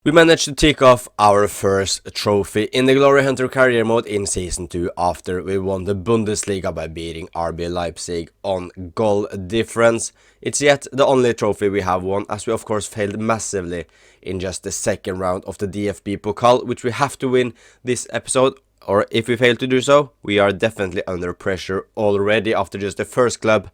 We managed to tick off our first trophy in the Glory Hunter career mode in Season 2 after we won the Bundesliga by beating RB Leipzig on goal difference. It's yet the only trophy we have won, as we of course failed massively in just the second round of the DFB-Pokal, which we have to win this episode, or if we fail to do so, we are definitely under pressure already after just the first club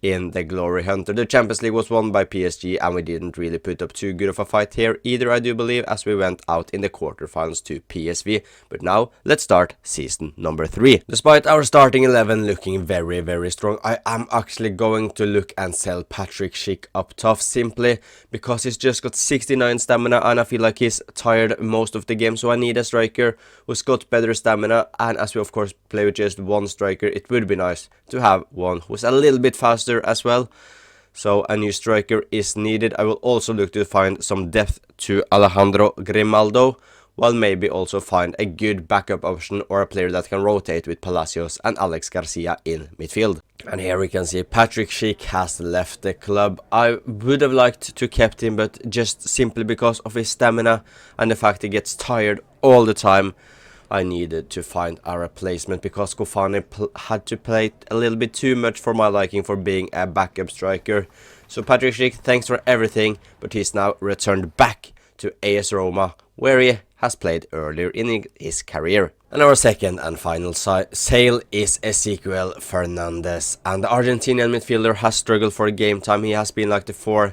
in the Glory Hunter. The Champions League was won by PSG and we didn't really put up too good of a fight here either, I do believe, as we went out in the quarterfinals to PSV. But now let's start season number 3. Despite our starting 11 looking very strong, I am actually going to look and sell Patrick Schick up top, simply because he's just got 69 stamina and I feel like he's tired most of the game, so I need a striker who's got better stamina. And as we of course play with just one striker, it would be nice to have one who's a little bit faster as well. So a new striker is needed. I will also look to find some depth to Alejandro Grimaldo, while maybe also find a good backup option or a player that can rotate with Palacios and Alex Garcia in midfield. And here we can see Patrick Schick has left the club. I would have liked to kept him, but just simply because of his stamina and the fact he gets tired all the time, I needed to find a replacement because Kofani had to play a little bit too much for my liking for being a backup striker. So Patrick Schick, thanks for everything, but he's now returned back to AS Roma, where he has played earlier in his career. And our second and final sale is Ezequiel Fernandez, and the Argentinian midfielder has struggled for game time. He has been like the 4th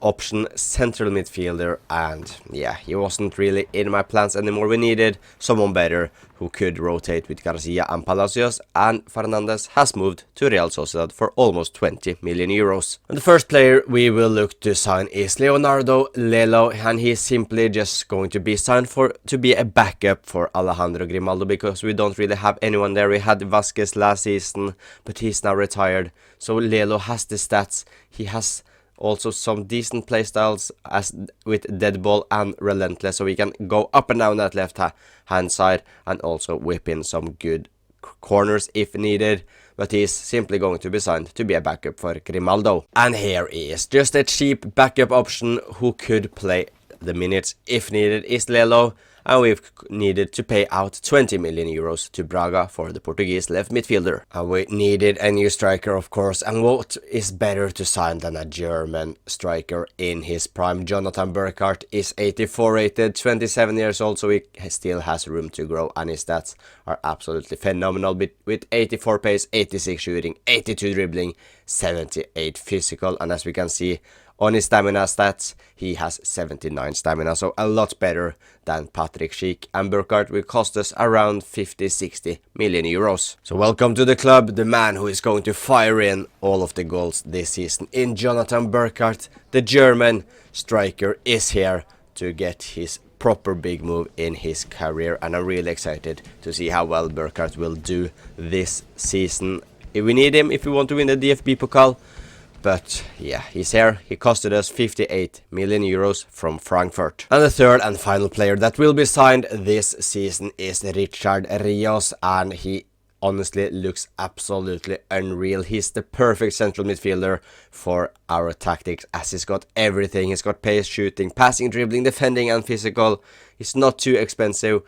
option central midfielder, and yeah, he wasn't really in my plans anymore. We needed someone better who could rotate with Garcia and Palacios, and Fernandez has moved to Real Sociedad for almost 20 million euros. And the first player we will look to sign is Leonardo Lelo, and he's simply just going to be signed to be a backup for Alejandro Grimaldo, because we don't really have anyone there. We had Vasquez last season, but he's now retired, so Lelo has the stats. He has also some decent playstyles as with dead ball and relentless, so we can go up and down that left hand side and also whip in some good corners if needed. But he's simply going to be signed to be a backup for Grimaldo. And here is just a cheap backup option who could play the minutes if needed is Lelo, and we've needed to pay out 20 million euros to Braga for the Portuguese left midfielder. And we needed a new striker, of course, and what is better to sign than a German striker in his prime? Jonathan Burkhardt is 84 rated, 27 years old, so he still has room to grow, and his stats are absolutely phenomenal with 84 pace, 86 shooting, 82 dribbling, 78 physical, and as we can see on his stamina stats, he has 79 stamina, so a lot better than Patrick Schick, and Burkhardt will cost us around 50-60 million euros. So welcome to the club, the man who is going to fire in all of the goals this season in Jonathan Burkhardt. The German striker is here to get his proper big move in his career, and I'm really excited to see how well Burkhardt will do this season. We need him if we want to win the DFB-Pokal. But yeah, he's here. He costed us 58 million euros from Frankfurt. And the third and final player that will be signed this season is Richard Rios, and he honestly looks absolutely unreal. He's the perfect central midfielder for our tactics, as he's got everything. He's got pace, shooting, passing, dribbling, defending and physical. He's not too expensive.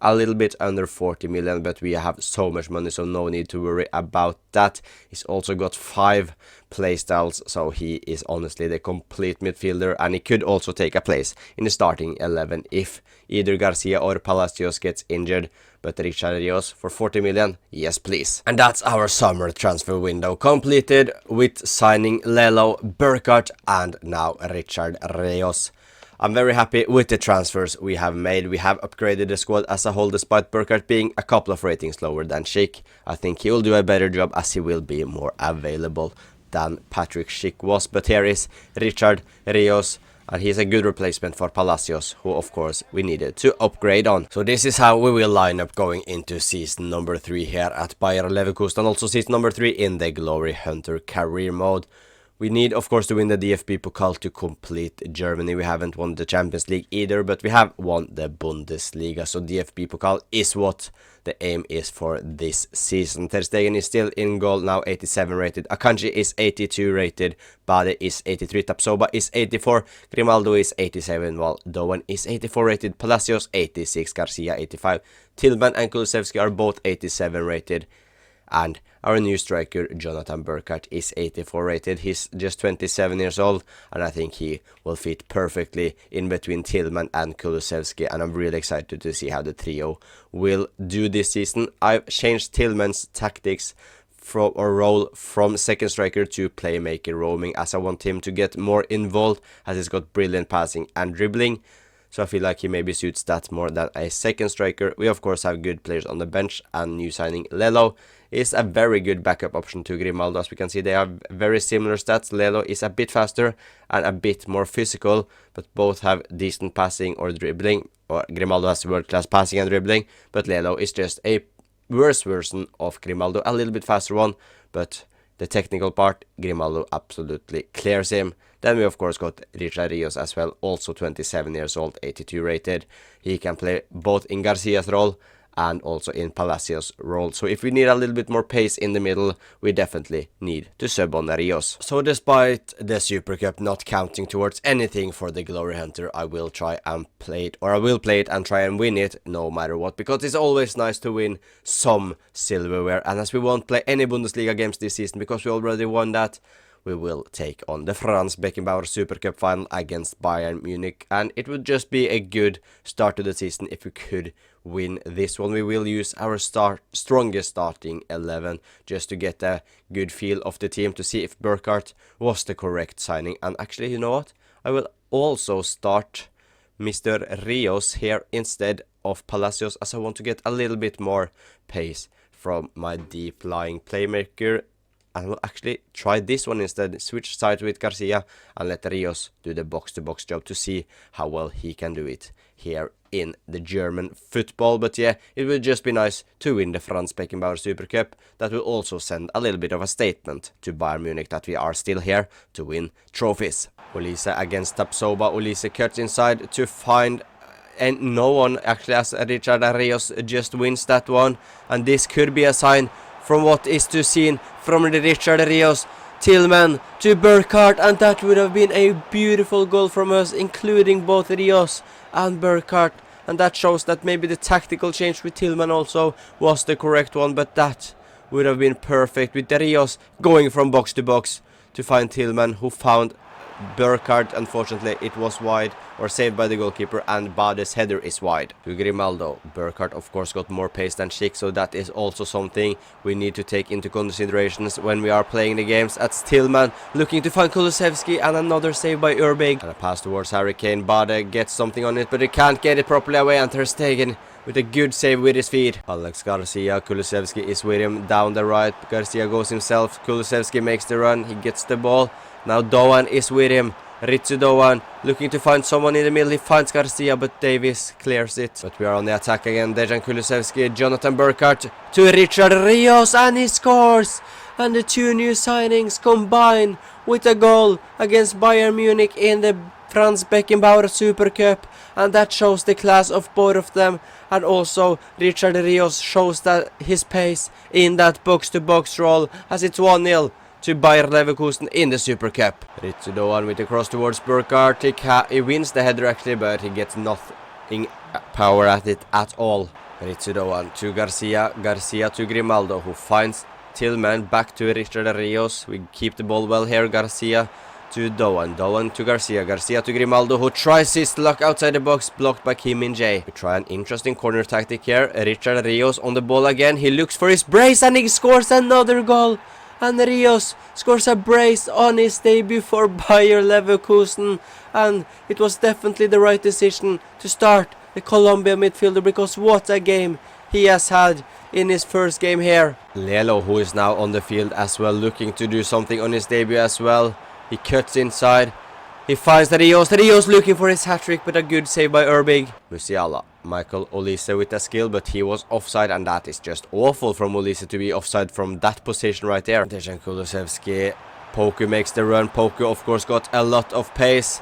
A little bit under 40 million, but we have so much money, so no need to worry about that. He's also got 5 playstyles, so he is honestly the complete midfielder, and he could also take a place in the starting 11 if either Garcia or Palacios gets injured. But Richard Rios for 40 million, yes please. And that's our summer transfer window completed with signing Lelo, Burkhardt and now Richard Rios. I'm very happy with the transfers we have made. We have upgraded the squad as a whole, despite Burkhardt being a couple of ratings lower than Schick. I think he will do a better job, as he will be more available than Patrick Schick was. But here is Richard Rios, and he's a good replacement for Palacios, who of course we needed to upgrade on. So this is how we will line up going into season number 3 here at Bayer Leverkusen, and also season number 3 in the Glory Hunter career mode. We need, of course, to win the DFB-Pokal to complete Germany. We haven't won the Champions League either, but we have won the Bundesliga. So DFB-Pokal is what the aim is for this season. Ter Stegen is still in goal, now 87 rated. Akanji is 82 rated. Bade is 83. Tapsoba is 84. Grimaldo is 87, while Doan is 84 rated. Palacios 86. Garcia 85. Tillman and Kulusevski are both 87 rated. And our new striker, Jonathan Burkhardt, is 84 rated. He's just 27 years old, and I think he will fit perfectly in between Tillman and Kulusevski, and I'm really excited to see how the trio will do this season. I've changed Tillman's tactics from a role from second striker to playmaker roaming, as I want him to get more involved, as he's got brilliant passing and dribbling. So I feel like he maybe suits that more than a second striker. We of course have good players on the bench, and new signing Lelo is a very good backup option to Grimaldo. As we can see, they have very similar stats. Lelo is a bit faster and a bit more physical, but both have decent passing or dribbling. Or Grimaldo has world-class passing and dribbling, but Lelo is just a worse version of Grimaldo, a little bit faster one, but the technical part, Grimaldo absolutely clears him. Then we of course got Richard Rios as well, also 27 years old, 82 rated. He can play both in Garcia's role and also in Palacios' role. So if we need a little bit more pace in the middle, we definitely need to sub on Rios. So despite the Super Cup not counting towards anything for the Glory Hunter, I will try and play it, or I will play it and try and win it no matter what, because it's always nice to win some silverware. And as we won't play any Bundesliga games this season because we already won that, we will take on the Franz Beckenbauer Super Cup final against Bayern Munich, and it would just be a good start to the season if we could win this one. We will use our strongest starting 11 just to get a good feel of the team, to see if Burkhardt was the correct signing. And actually, you know what? I will also start Mr. Rios here instead of Palacios, as I want to get a little bit more pace from my deep lying playmaker. And we'll actually try this one instead, switch sides with Garcia and let Rios do the box-to-box job to see how well he can do it here in the German football. But yeah, it would just be nice to win the Franz Beckenbauer Super Cup. That will also send a little bit of a statement to Bayern Munich that we are still here to win trophies. Ulisse against Tapsoba. Ulisse cuts inside to find, and no one actually, as Richard Rios just wins that one. And this could be a sign from what is to seen from the Richard Rios. Tillman to Burkhardt, and that would have been a beautiful goal from us, including both Rios and Burkhardt. And that shows that maybe the tactical change with Tillman also was the correct one, but that would have been perfect with the Rios going from box to box to find Tillman, who found Burkhardt. Unfortunately, it was wide, or saved by the goalkeeper, and Bade's header is wide to Grimaldo. Burkhardt of course got more pace than Schick, so that is also something we need to take into considerations when we are playing the games. That's Tillman looking to find Kulusevski, and another save by Urbig. And a pass towards Harry Kane. Bade gets something on it, but he can't get it properly away, and Ter Stegen with a good save with his feet. Alex Garcia, Kulusevski is with him down the right. Garcia goes himself. Kulusevski makes the run. He gets the ball. Now Doan is with him. Ritsu Doan looking to find someone in the middle. He finds Garcia, but Davis clears it. But we are on the attack again. Dejan Kulusevski, Jonathan Burkhardt to Richard Rios, and he scores! And the two new signings combine with a goal against Bayern Munich in the Franz Beckenbauer Super Cup, and that shows the class of both of them. And also Richard Rios shows that his pace in that box-to-box role, as it's 1-0 to Bayer Leverkusen in the Super Cup. Ritsu Doan with a cross towards Burkhardt. He wins the header actually, but he gets nothing power at it at all. Ritsu Doan to Garcia. Garcia to Grimaldo, who finds Tillman. Back to Richard Rios. We keep the ball well here. Garcia to Doan. Doan to Garcia. Garcia to Grimaldo, who tries his luck outside the box, blocked by Kim Min-jae. We try an interesting corner tactic here. Richard Rios on the ball again. He looks for his brace, and he scores another goal. And Rios scores a brace on his debut for Bayer Leverkusen. And it was definitely the right decision to start the Colombia midfielder, because what a game he has had in his first game here. Lelo, who is now on the field as well, looking to do something on his debut as well. He cuts inside. He finds Rios. Rios looking for his hat-trick, but a good save by Urbig. Musiala. Michael Olise with a skill, but he was offside, and that is just awful from Olise to be offside from that position right there. Dejan Kulusevski Poku makes the run. Poku of course got a lot of pace.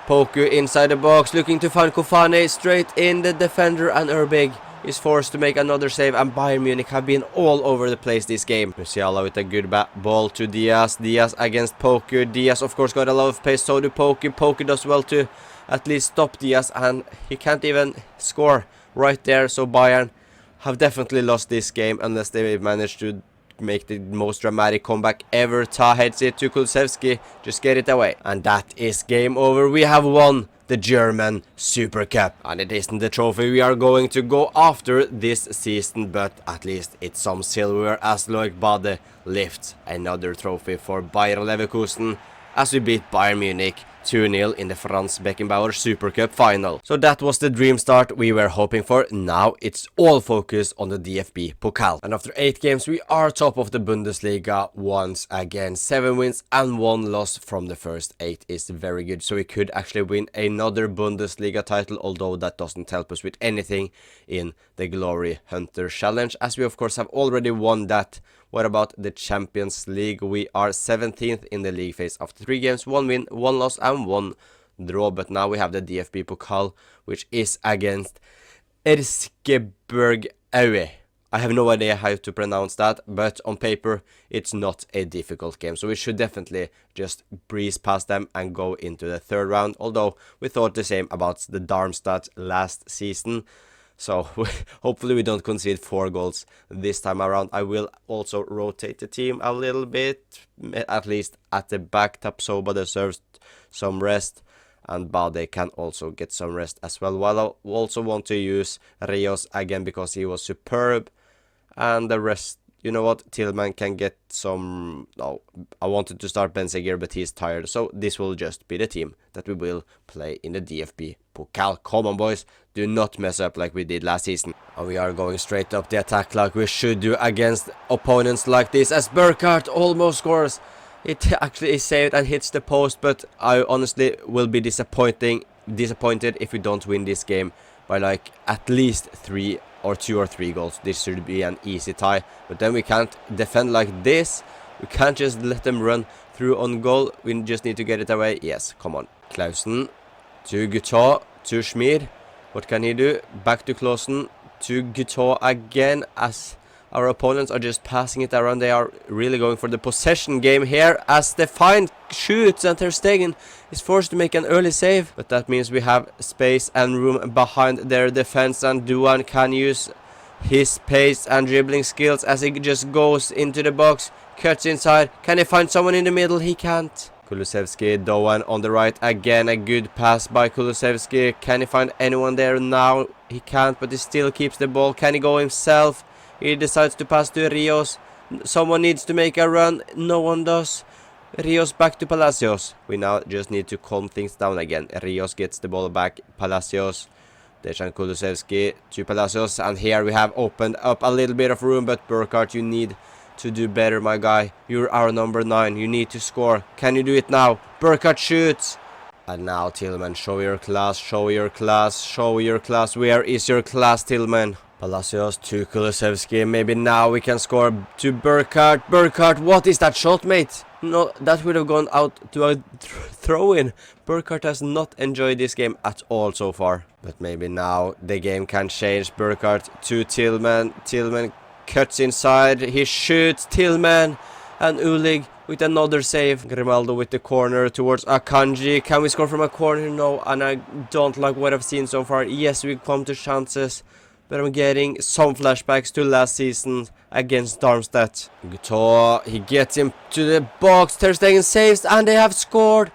Poku inside the box, looking to find Kofane, straight in the defender, and Urbig is forced to make another save, and Bayern Munich have been all over the place this game. Musiala with a good ball to Diaz. Diaz against Poku. Diaz of course got a lot of pace, so do Poku. Poku does well to at least stop Diaz, and he can't even score right there, so Bayern have definitely lost this game unless they manage to make the most dramatic comeback ever. Ta heads it to Kulusevski, just get it away, and that is game over. We have won the German Super Cup, and it isn't the trophy we are going to go after this season, but at least it's some silver as Loic Bade lifts another trophy for Bayer Leverkusen as we beat Bayern Munich 2-0 in the Franz Beckenbauer Super Cup final. So that was the dream start we were hoping for. Now it's all focused on the DFB-Pokal. And after 8 games we are top of the Bundesliga once again. 7 wins and 1 loss from the first 8 is very good. So we could actually win another Bundesliga title, although that doesn't help us with anything in the Glory Hunter Challenge, as we of course have already won that. What about the Champions League? We are 17th in the league phase after 3 games, 1 win, 1 loss and 1 draw. But now we have the DFB-Pokal, which is against Erzgebirge Aue. I have no idea how to pronounce that, but on paper it's not a difficult game. So we should definitely just breeze past them and go into the 3rd round. Although we thought the same about the Darmstadt last season. So hopefully we don't concede 4 goals this time around. I will also rotate the team a little bit, at least at the back. Tapsoba deserves some rest, and Bade can also get some rest as well. While I also want to use Rios again because he was superb, and the rest, you know what, Tillman can get some. No, I wanted to start Benzeguer, but he's tired, so this will just be the team that we will play in the DFB-Pokal. Come on boys, do not mess up like we did last season. And we are going straight up the attack like we should do against opponents like this, as Burkhardt almost scores. It actually is saved and hits the post, but I honestly will be disappointed if we don't win this game by like at least 2 or 3 goals. This should be an easy tie, but then we can't defend like this. We can't just let them run through on goal. We just need to get it away. Yes, come on. Clausen to Guitar to Schmid. What can he do? Back to Clausen to Guitar again, as our opponents are just passing it around. They are really going for the possession game here, as the Fine shoots and Ter Stegen is forced to make an early save. But that means we have space and room behind their defense, and Duan can use his pace and dribbling skills as he just goes into the box, cuts inside. Can he find someone in the middle? He can't. Kulusevski, Doan on the right again. A good pass by Kulusevski. Can he find anyone there now? He can't, but he still keeps the ball. Can he go himself? He decides to pass to Rios. Someone needs to make a run. No one does. Rios back to Palacios. We now just need to calm things down again. Rios gets the ball back. Palacios. Dejan Kulusevski to Palacios. And here we have opened up a little bit of room. But Burkhardt, you need to do better, my guy. You're our number 9. You need to score. Can you do it now? Burkhardt shoots. And now Tillman, show your class. Show your class. Show your class. Where is your class, Tillman? Palacios to Kulusevski. Maybe now we can score to Burkhardt. Burkhardt, what is that shot, mate? No, that would have gone out to a throw-in. Burkhardt has not enjoyed this game at all so far. But maybe now the game can change. Burkhardt to Tillman. Tillman cuts inside. He shoots. Tillman and Ulig with another save. Grimaldo with the corner towards Akanji. Can we score from a corner? No, and I don't like what I've seen so far. Yes, we come to chances, but I'm getting some flashbacks to last season against Darmstadt. Guitar, he gets him to the box. Ter Stegen saves, and they have scored.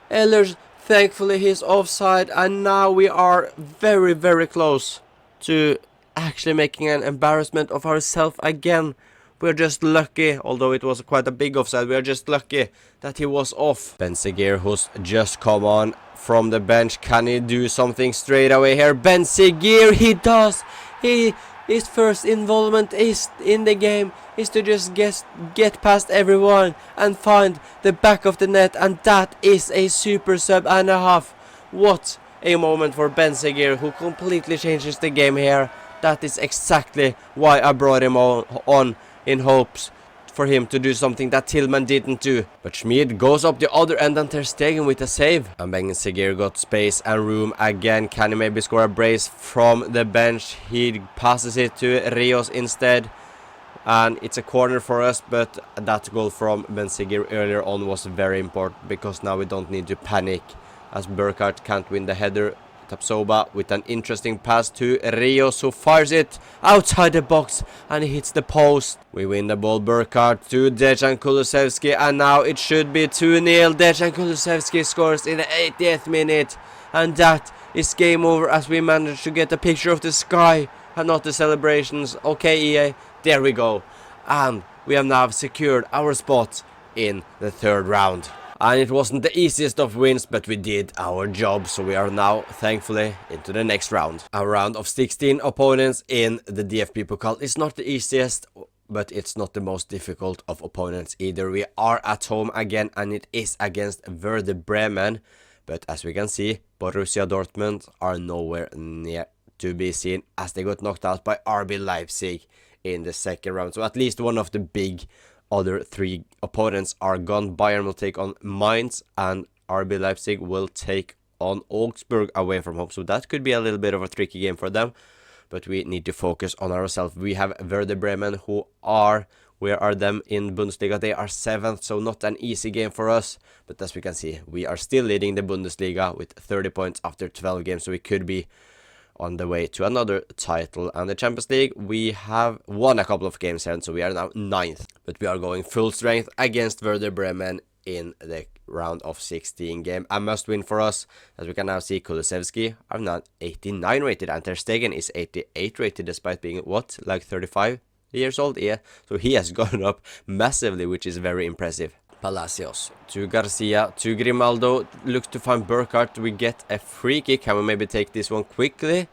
Ehlers, thankfully he's offside, and now we are very, very close to actually making an embarrassment of ourselves again. We're just lucky, although it was quite a big offside, we are just lucky that he was off. Benzeguer, who's just come on from the bench. Can he do something straight away here? Benzeguer, he does! His first involvement is in the game is to just get past everyone and find the back of the net, and that is a super sub and a half. What a moment for Benzeguer, who completely changes the game here. That is exactly why I brought him on in hopes for him to do something that Tillman didn't do. But Schmid goes up the other end and Ter Stegen with a save. And Ben-Seghir got space and room again. Can he maybe score a brace from the bench? He passes it to Rios instead. And it's a corner for us, but that goal from Ben-Seghir earlier on was very important, because now we don't need to panic as Burkhardt can't win the header. Tapsoba with an interesting pass to Rios, who fires it outside the box and he hits the post. We win the ball. Burkhardt to Dejan Kulusevski, and now it should be 2-0. Dejan Kulusevski scores in the 80th minute, and that is game over as we managed to get a picture of the sky and not the celebrations. Okay, EA, there we go. And we have now secured our spot in the third round. And it wasn't the easiest of wins, but we did our job, so we are now, thankfully, into the next round. Our round of 16 opponents in the DFB-Pokal is not the easiest, but it's not the most difficult of opponents either. We are at home again, and it is against Werder Bremen. But as we can see, Borussia Dortmund are nowhere near to be seen, as they got knocked out by RB Leipzig in the second round. So at least one of the big other three opponents are gone. Bayern will take on Mainz, and RB Leipzig will take on Augsburg away from home. So that could be a little bit of a tricky game for them, but we need to focus on ourselves. We have Werder Bremen, who are, where are them in Bundesliga? They are 7th, so not an easy game for us. But as we can see, we are still leading the Bundesliga with 30 points after 12 games, so we could be on the way to another title. And the Champions League, we have won a couple of games here, and so we are now 9th. But we are going full strength against Werder Bremen in the round of 16 game. A must win for us, as we can now see Kulusevski are now 89 rated, and Ter Stegen is 88 rated, despite being, what, like 35 years old? Yeah, so he has gone up massively, which is very impressive. Palacios to Garcia to Grimaldo, looks to find Burkhardt. We get a free kick. Can we maybe take this one quickly?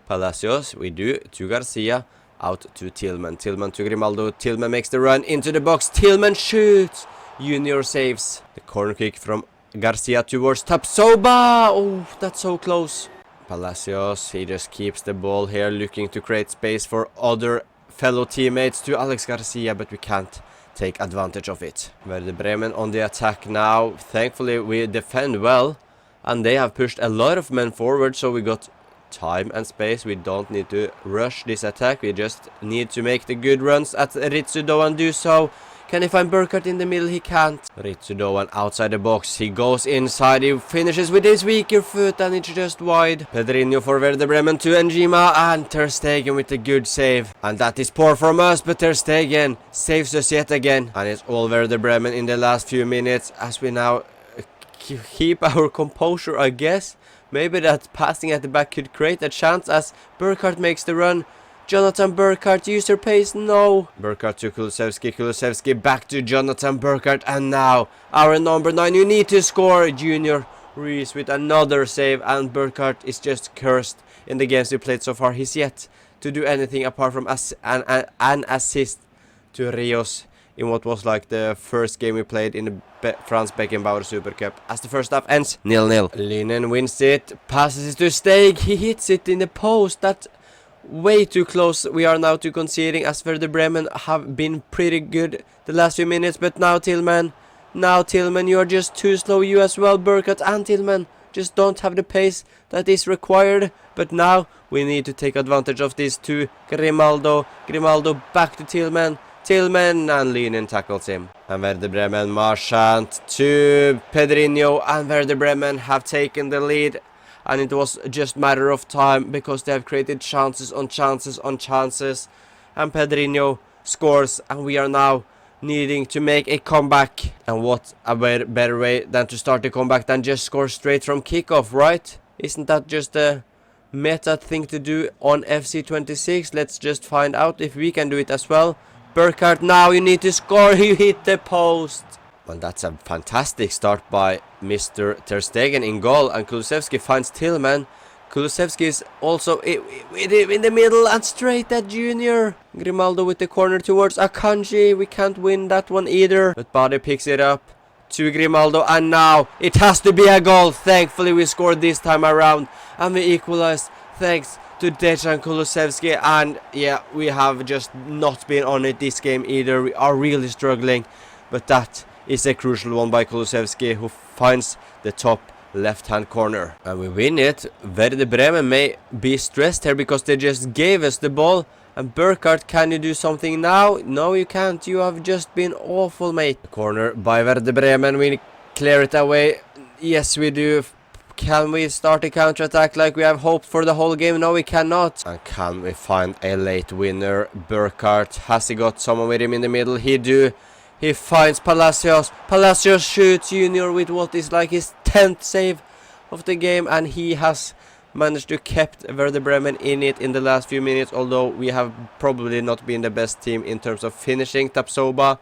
Palacios, we do, to Garcia, out to Tillman. Tillman to Grimaldo. Tillman makes the run into the box. Tillman shoots. Junior saves. The corner kick from Garcia towards Tapsoba. Oh, that's so close. Palacios, he just keeps the ball here, looking to create space for other fellow teammates to Alex Garcia, but we can't take advantage of it. Werder Bremen on the attack now. Thankfully we defend well, and they have pushed a lot of men forward, so we got time and space. We don't need to rush this attack, we just need to make the good runs at Ritsudo and do so. Can he find Burkhardt in the middle? He can't. Ritsudo outside the box, he goes inside, he finishes with his weaker foot, and it's just wide. Pedrinho for Werder Bremen to Njima, and Ter Stegen with a good save. And that is poor from us, but Ter Stegen saves us yet again. And it's all Werder Bremen in the last few minutes, as we now keep our composure, I guess. Maybe that passing at the back could create a chance, as Burkhardt makes the run. Jonathan Burkhardt, use your pace, no. Burkhardt to Kulusevski, Kulusevski back to Jonathan Burkhardt, and now our number 9, you need to score. Junior Rees with another save, and Burkhardt is just cursed in the games we played so far. He's yet to do anything apart from an assist to Rios in what was like the first game we played in the Franz Beckenbauer Super Cup, as the first half ends 0-0. Linen wins it, passes it to Steg, he hits it in the post. That way too close. We are now to conceding, as Werder Bremen have been pretty good the last few minutes. But now Tillman, you are just too slow. You as well, Burkhardt and Tillman, just don't have the pace that is required. But now we need to take advantage of this to Grimaldo. Grimaldo back to Tillman. Tillman, and Linen tackles him. And Werder Bremen, Marchand to Pedrinho, and Werder Bremen have taken the lead. And it was just matter of time, because they have created chances on chances on chances. And Pedrinho scores, and we are now needing to make a comeback. And what a better way than to start the comeback than just score straight from kickoff, right? Isn't that just a meta thing to do on FC26? Let's just find out if we can do it as well. Burkhardt, now you need to score. You hit the post. And that's a fantastic start by Mr. Ter Stegen in goal, and Kulusevski finds Tillman. Kulusevski is also in the middle, and straight at Junior. Grimaldo with the corner towards Akanji. We can't win that one either, but Bade picks it up to Grimaldo, and now it has to be a goal. Thankfully we scored this time around, and we equalized thanks to Dejan Kulusevski, and yeah, we have just not been on it this game either. We are really struggling, but that is a crucial one by Kulusevski, who finds the top left-hand corner. And we win it. Werder Bremen may be stressed here because they just gave us the ball. And Burkhardt, can you do something now? No, you can't. You have just been awful, mate. Corner by Werder Bremen. We clear it away. Yes, we do. Can we start a counter-attack like we have hoped for the whole game? No, we cannot. And can we find a late winner? Burkhardt, has he got someone with him in the middle? He do. He finds Palacios. Palacios shoots Junior with what is like his 10th save of the game, and he has managed to keep Werder Bremen in it in the last few minutes, although we have probably not been the best team in terms of finishing. Tapsoba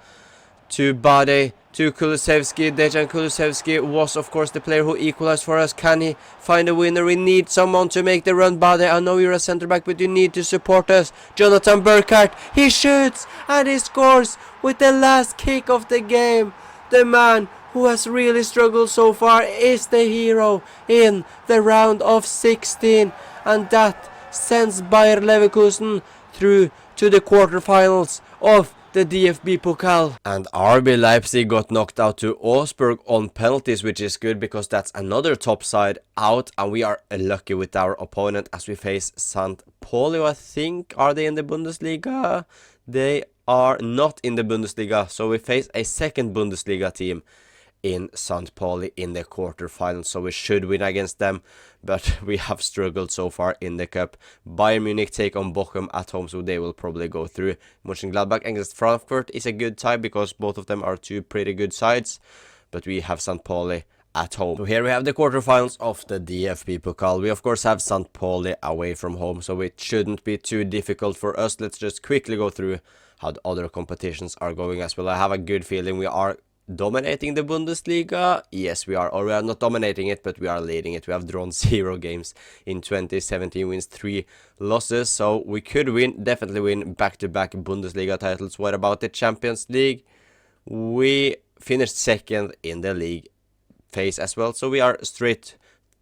to Bade to Kulusevski. Dejan Kulusevski was of course the player who equalized for us. Can he find a winner? We need someone to make the run. Bade, I know you're a centre back, but you need to support us. Jonathan Burkhardt, he shoots and he scores with the last kick of the game. The man who has really struggled so far is the hero in the round of 16, and that sends Bayer Leverkusen through to the quarterfinals of the DFB-Pokal. And RB Leipzig got knocked out to Augsburg on penalties, which is good because that's another top side out, and we are lucky with our opponent as we face St. Pauli. I think, are they in the Bundesliga? They are not in the Bundesliga, so we face a second Bundesliga team in St. Pauli in the quarterfinals, so we should win against them, but we have struggled so far in the cup. Bayern Munich take on Bochum at home, so they will probably go through. Mönchengladbach against Frankfurt is a good tie because both of them are two pretty good sides, but we have St. Pauli at home. So here we have the quarterfinals of the DFB Pokal. We of course have St. Pauli away from home, so it shouldn't be too difficult for us. Let's just quickly go through how the other competitions are going as well. I have a good feeling we are dominating the Bundesliga. Yes, we are, or we are not dominating it, but we are leading it. We have drawn 0 games in 2017, wins 3 losses, so we could win, definitely win back-to-back Bundesliga titles. What about the Champions League? We finished second in the league phase as well, so we are straight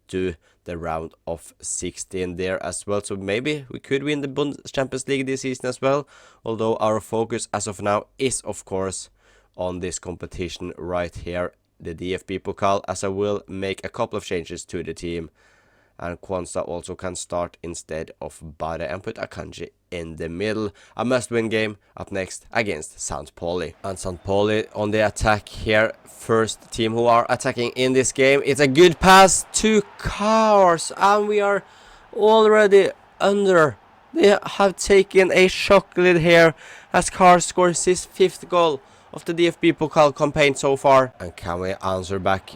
to the round of 16 there as well, so maybe we could win the Champions League this season as well, although our focus as of now is of course on this competition right here, the DFB Pokal, as I will make a couple of changes to the team, and Kwanzaa also can start instead of Bade and put Akanji in the middle. A must-win game up next against St. Pauli. And St. Pauli on the attack here, first team who are attacking in this game. It's a good pass to Kars, and we are already under. They have taken a shock lead here as Kars scores his 5th goal of the DFB Pokal campaign so far. And can we answer back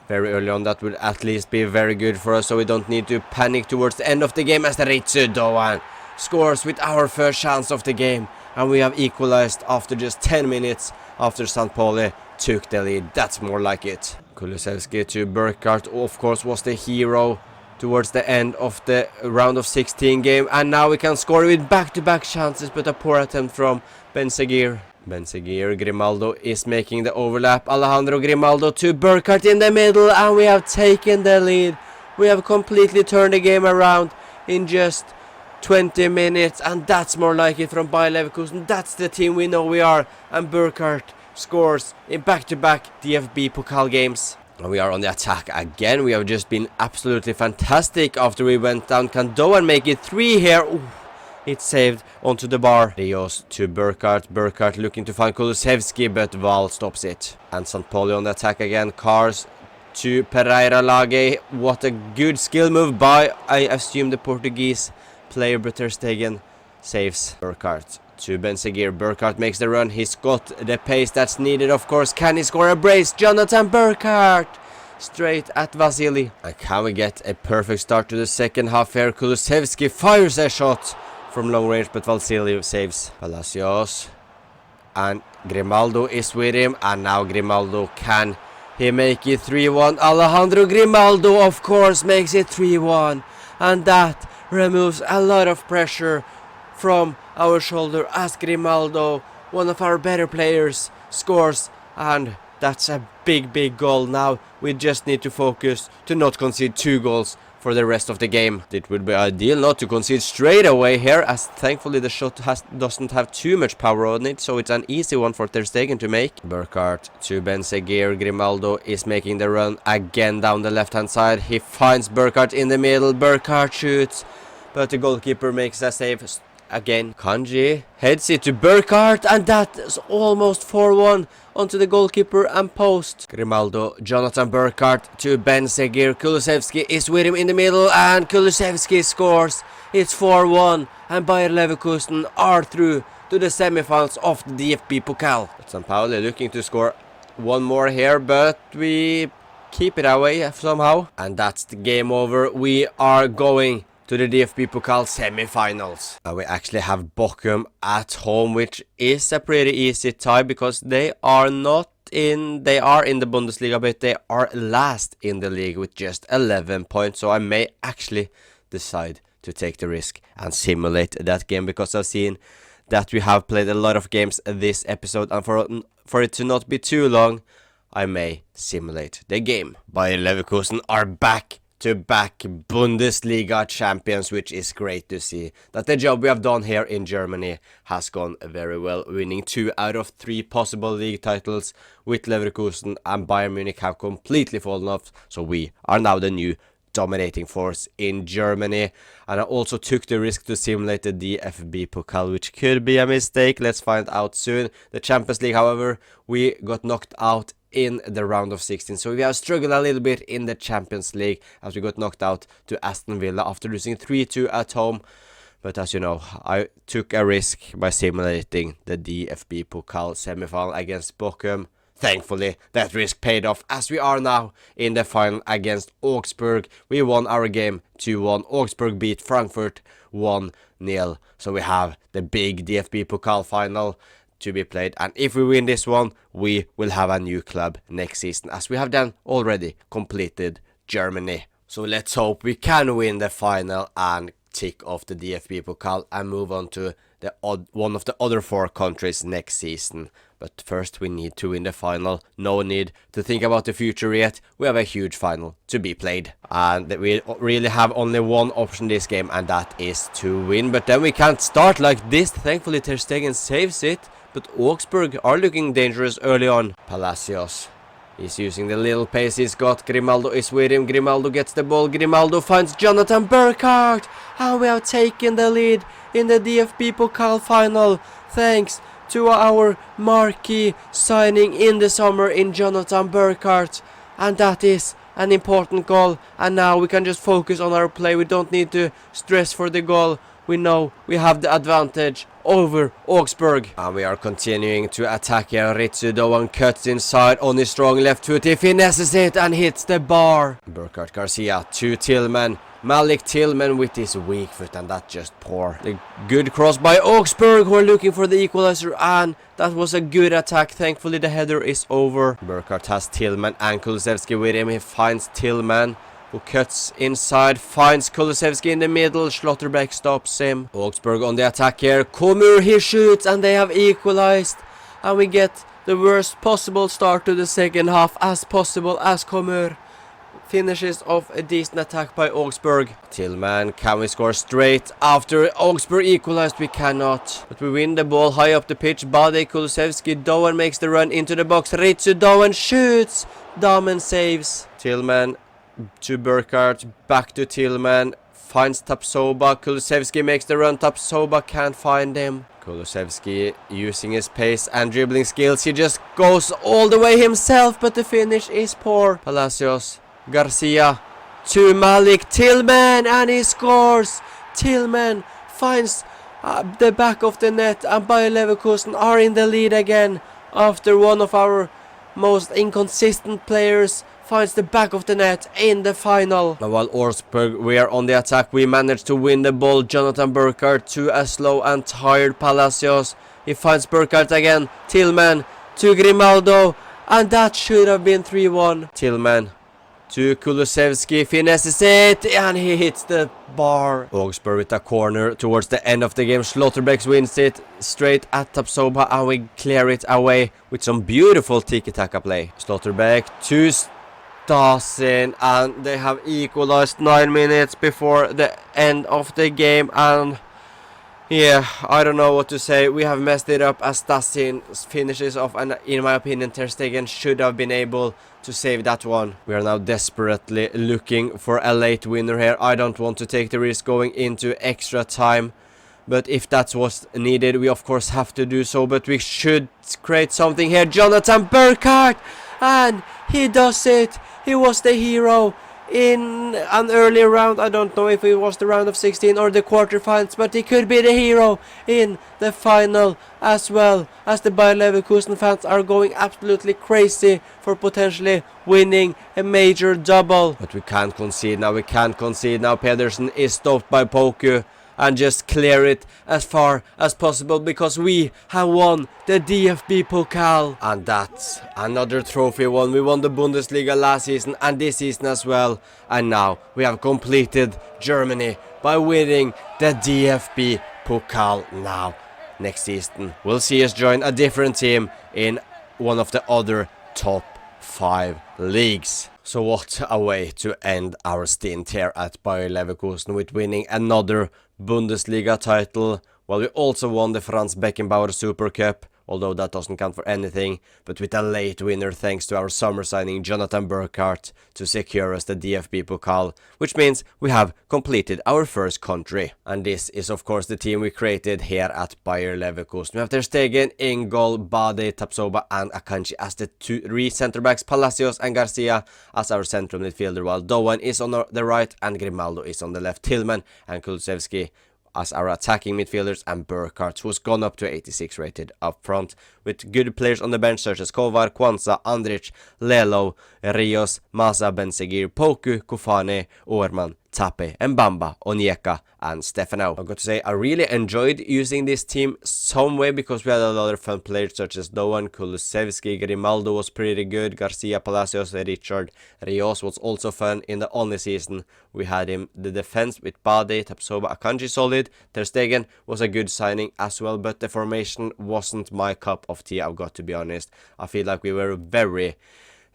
very early on? That would at least be very good for us, so we don't need to panic towards the end of the game as the Ritsu Doan scores with our first chance of the game, and we have equalized after just 10 minutes after St. Pauli took the lead. That's more like it. Kulusevski to Burkhardt, of course, was the hero towards the end of the round of 16 game, and now we can score with back-to-back chances, but a poor attempt from Benzegir. Grimaldo is making the overlap. Alejandro Grimaldo to Burkhardt in the middle, and we have taken the lead. We have completely turned the game around in just 20 minutes, and that's more like it from Bayer Leverkusen. That's the team we know we are, and Burkhardt scores in back-to-back DFB Pokal games. And we are on the attack again. We have just been absolutely fantastic after we went down. Can Doan make it 3 here? Ooh. It's saved onto the bar. Rios to Burkhardt. Burkhardt looking to find Kulusevski, but Val stops it. And St. Pauli on the attack again. Kars to Pereira Lage. What a good skill move by, I assume, the Portuguese player, but Ter Stegen saves. Burkhardt to Benzegir. Burkhardt makes the run. He's got the pace that's needed, of course. Can he score a brace? Jonathan Burkhardt straight at Vasily. And can we get a perfect start to the second half here? Kulusevski fires a shot from long range, but Vasily saves. Palacios and Grimaldo is with him, and now Grimaldo, can he make it 3-1? Alejandro Grimaldo, of course, makes it 3-1, and that removes a lot of pressure from our shoulder as Grimaldo, one of our better players, scores, and that's a big goal. Now we just need to focus to not concede 2 goals for the rest of the game. It would be ideal not to concede straight away here, as thankfully the shot doesn't have too much power on it, so it's an easy one for Ter Stegen to make. Burkhardt to Benseguir. Grimaldo is making the run again down the left hand side. He finds Burkhardt in the middle. Burkhardt shoots, but the goalkeeper makes a save again. Kanji heads it to Burkhardt, and that is almost 4-1 onto the goalkeeper and post. Grimaldo, Jonathan Burkhardt to Benseguir. Kulusevski is with him in the middle, and Kulusevski scores. It's 4-1, and Bayer Leverkusen are through to the semi-finals of the DFB-Pokal. St. Pauli looking to score one more here, but we keep it away somehow. And that's the game over. We are going to the DFB-Pokal semi-finals. We actually have Bochum at home, which is a pretty easy tie because they are in the Bundesliga, but they are last in the league with just 11 points. So I may actually decide to take the risk and simulate that game, because I've seen that we have played a lot of games this episode, and for it to not be too long, I may simulate the game. Bayer Leverkusen are back to back Bundesliga champions, which is great to see that the job we have done here in Germany has gone very well, winning 2 out of 3 possible league titles, with Leverkusen and Bayern Munich have completely fallen off, so we are now the new dominating force in Germany. And I also took the risk to simulate the DFB Pokal, which could be a mistake. Let's find out soon. The Champions League, however, we got knocked out in the round of 16, so we have struggled a little bit in the Champions League as we got knocked out to Aston Villa after losing 3-2 at home. But as you know, I took a risk by simulating the DFB Pokal semi-final against Bochum. Thankfully, that risk paid off, as we are now in the final against Augsburg. We won our game 2-1. Augsburg beat Frankfurt 1-0. So we have the big DFB Pokal final to be played, and if we win this one, we will have a new club next season, as we have done already completed Germany. So let's hope we can win the final and tick off the DFB Pokal and move on to one of the other 4 countries next season. But first we need to win the final. No need to think about the future yet. We have a huge final to be played, and we really have only one option this game, and that is to win. But then we can't start like this. Thankfully Ter Stegen saves it, but Augsburg are looking dangerous early on. Palacios is using the little pace he's got. Grimaldo is with him. Grimaldo gets the ball. Grimaldo finds Jonathan Burkhardt, and we have taken the lead in the DFB Pokal final, thanks to our marquee signing in the summer in Jonathan Burkhardt. And that is an important goal, and now we can just focus on our play. We don't need to stress for the goal. We know we have the advantage over Augsburg. And we are continuing to attack here. Ritsu Doan cuts inside on his strong left foot. He finesses it and hits the bar. Burkhardt Garcia to Tillman. Malik Tillman with his weak foot, and that's just poor. The good cross by Augsburg, who are looking for the equalizer, and that was a good attack. Thankfully the header is over. Burkhardt has Tillman and Kulusevski with him. He finds Tillman, who cuts inside, finds Kulusevski in the middle. Schlotterbeck stops him. Augsburg on the attack here. Komur, he shoots, and they have equalized. And we get the worst possible start to the second half as possible, as Komur finishes off a decent attack by Augsburg. Tillman, can we score straight after Augsburg equalized? We cannot. But we win the ball high up the pitch. Bade Kulusevski. Doan makes the run into the box. Ritsu Doan shoots. Damen saves. Tillman to Burkhardt, back to Tillman, finds Tapsoba. Kulusevski makes the run. Tapsoba can't find him. Kulusevski using his pace and dribbling skills. He just goes all the way himself, but the finish is poor. Palacios, Garcia to Malik Tillman, and he scores. Tillman finds the back of the net, and Bayer Leverkusen are in the lead again after one of our most inconsistent players finds the back of the net in the final. And while Augsburg were on the attack, we managed to win the ball. Jonathan Burkhardt to a slow and tired Palacios. He finds Burkhardt again. Tillman to Grimaldo, and that should have been 3-1. Tillman to Kulusevski, finesses it, and he hits the bar. Augsburg with a corner towards the end of the game. Schlotterbeck wins it straight at Tapsoba, and we clear it away with some beautiful tiki-taka play. Schlotterbeck to doesn't, and they have equalized 9 minutes before the end of the game. And yeah, I don't know what to say. We have messed it up as Dassin finishes off, and in my opinion Ter Stegen should have been able to save that one. We are now desperately looking for a late winner here. I don't want to take the risk going into extra time, but if that's what's needed, we of course have to do so. But we should create something here. Jonathan Burkhardt, and he does it. He was the hero in an earlier round. I don't know if it was the round of 16 or the quarterfinals, but he could be the hero in the final as well, as the Bayer Leverkusen fans are going absolutely crazy for potentially winning a major double. But we can't concede now. We can't concede now. Pedersen is stopped by Poku, and just clear it as far as possible, because we have won the DFB-Pokal. And that's another trophy won. We won the Bundesliga last season and this season as well. And now we have completed Germany by winning the DFB-Pokal. Now, next season, we'll see us join a different team in one of the other top 5 leagues. So what a way to end our stint here at Bayer Leverkusen, with winning another Bundesliga title. Well, we also won the Franz Beckenbauer Super Cup, although that doesn't count for anything, but with a late winner thanks to our summer signing Jonathan Burkhardt to secure us the DFB Pokal, which means we have completed our first country. And this is of course the team we created here at Bayer Leverkusen. We have Ter Stegen in goal, Bade, Tapsoba and Akanji as the 3 centre backs, Palacios and Garcia as our central midfielder, while Doan is on the right and Grimaldo is on the left. Tillman and Kulusevski as our attacking midfielders, and Burkhardt, who's gone up to 86 rated up front, with good players on the bench such as Kovar, Kwanza, Andrich, Lelo, Rios, Masa, Bensegir, Poku, Kufane, Oerman, Tape, Mbamba, Onyeka and Stefano. I've got to say, I really enjoyed using this team some way, because we had a lot of fun players such as Doan, Kulusevski, Grimaldo was pretty good, Garcia, Palacios, Richard, Rios was also fun. In the only season we had him. The defense with Bade, Tapsoba, Akanji solid. Ter Stegen was a good signing as well, but the formation wasn't my cup of tea, I've got to be honest. I feel like we were very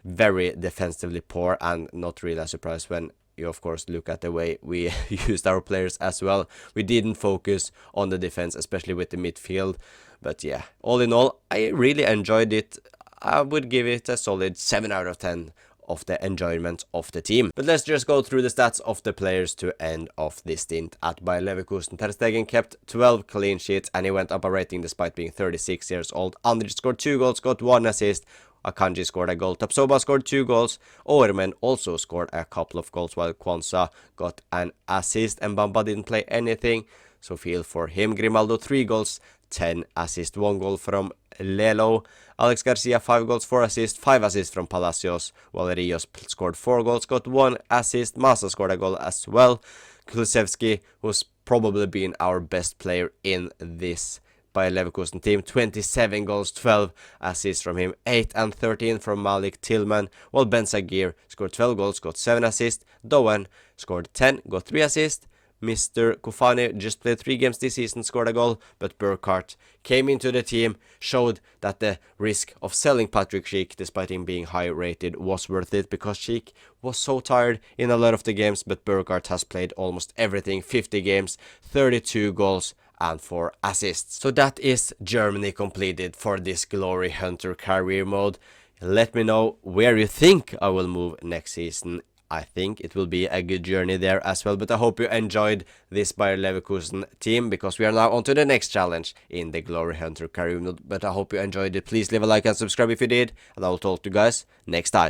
defensively poor, and not really a surprise when you of course look at the way we used our players as well. We didn't focus on the defense, especially with the midfield. But yeah, all in all, I really enjoyed it. I would give it a solid 7 out of 10 of the enjoyment of the team. But let's just go through the stats of the players to end off this stint at Bayer Leverkusen. Ter Stegen kept 12 clean sheets and he went up a rating despite being 36 years old. Andrich scored 2 goals, got 1 assist. Akanji scored a goal. Tapsoba scored 2 goals. Oermen also scored a couple of goals, while Kwanza got an assist and Bamba didn't play anything, so feel for him. Grimaldo 3 goals, 10 assists, 1 goal from Lelo. Alex Garcia 5 goals, 4 assists, 5 assists from Palacios, while Rios scored 4 goals, got 1 assist. Masa scored a goal as well. Kulusevski, who's probably been our best player in this Bayer Leverkusen team, 27 goals, 12 assists from him, 8 and 13 from Malik Tillman, while Bensagir scored 12 goals, got 7 assists. Doan scored 10, got 3 assists. Mr. Kufane just played 3 games this season, scored a goal, but Burkhardt came into the team, showed that the risk of selling Patrick Schick, despite him being high rated, was worth it, because Schick was so tired in a lot of the games, but Burkhardt has played almost everything, 50 games, 32 goals and 4 assists. So that is Germany completed for this Glory Hunter career mode. Let me know where you think I will move next season. I think it will be a good journey there as well, but I hope you enjoyed this Bayer Leverkusen team, because we are now on to the next challenge in the Glory Hunter career mode. But I hope you enjoyed it. Please leave a like and subscribe if you did, and I will talk to you guys next time.